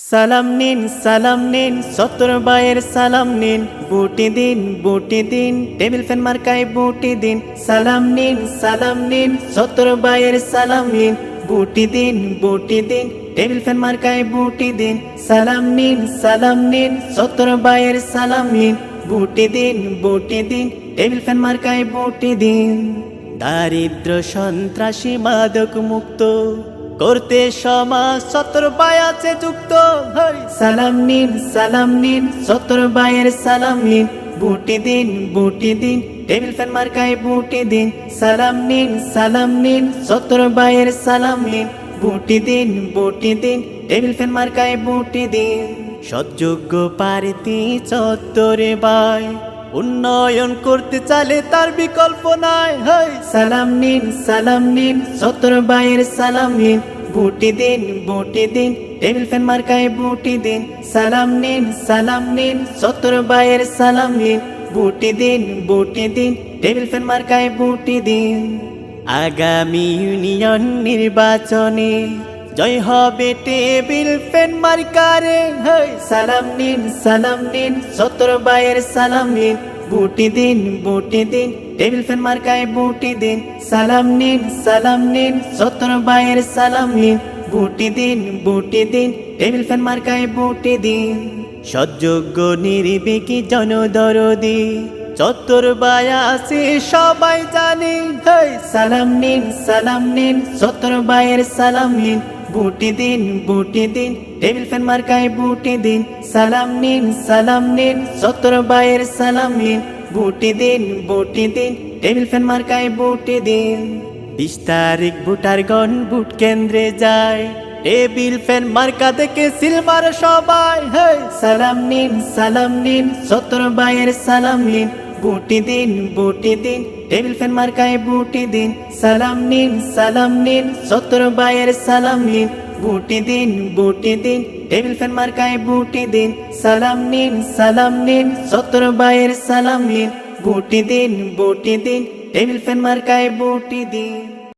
সালাম নিন 17 ভাইয়ের সালাম নিন, বুটি দিন টেবিল ফ্যান মার্কায় বুটি দিন। সালাম নিন 17 ভাইয়ের সালাম নিন, বুটি দিন টেবিল ফ্যান মার্কায় বুটি দিন। সালাম নিন 17 ভাইয়ের সালাম নিন, বুটি দিন টেবিল ফ্যান মার্কায় বুটি দিন। দারিদ্র সন্ত্রাসী মাদক মুক্ত করতে সমাজ 17 ভাই আছে যুক্ত। সালাম নিন 17 ভাইয়ের সালাম নিন, বুটি দিন টেবিল ফ্যান মার্কায় বুটি দিন। সালাম নিন 17 ভাইয়ের সালাম নিন, বুটি দিন টেবিল ফ্যান মার্কায় বুটি দিন। সৎযোগ্য প্রার্থী 74 ভাই, উন্নয়ন করতে চাইলে তার বিকল্প নাই। সালাম নিন 17 ভাইয়ের সালাম নিন, বুটি দিন টেবিল ফ্যান মার্কায় বুটি দিন। সালাম নিন 17 ভাইয়ের সালাম নিন, বুটি দিন টেবিল ফ্যান মার্কায় বুটি দিন। আগামী ইউনিয়ন নির্বাচনে জয় হবে টেবিল ফ্যান মার্কারে। সালাম নিন 17 ভাইয়ের সালাম নিন, বুটি দিন টেবিল ফ্যান মার্কায় বুটি দিন। সালাম নিন 17 ভাইয়ের সালাম নিন, বুটি দিন টেবিল ফ্যান মার্কায় বুটি দিন। সৎযোগ্য নির্ভীকি জনদরদি 74 ভাই আছে সবাই জানে। সালাম নিন 17 ভাইয়ের সালাম নিন, বুটি দিন টেবিল ফ্যান মার্কায় বুটি দিন। সালাম নিন 17 ভাইয়ের সালাম নিন, বুটি দিন টেবিল ফ্যান মার্কায় বুটি দিন। 20 তারিখ ভোটারগণ ভোট কেন্দ্রে যায়, টেবিল ফ্যান মার্কা দেখে সিলমার সবাই। সালাম নিন 17 ভাইয়ের সালাম নিন, বুটি দিন টেবিল ফ্যান মার্কায় বুটি দিন। সালাম নিন 17 ভাইয়ের সালাম নিন, বুটি দিন টেবিল ফ্যান মার্কায় বুটি দিন। সালাম নিন 17 ভাইয়ের সালাম নিন, বুটি দিন টেবিল ফ্যান মার্কায় বুটি দিন।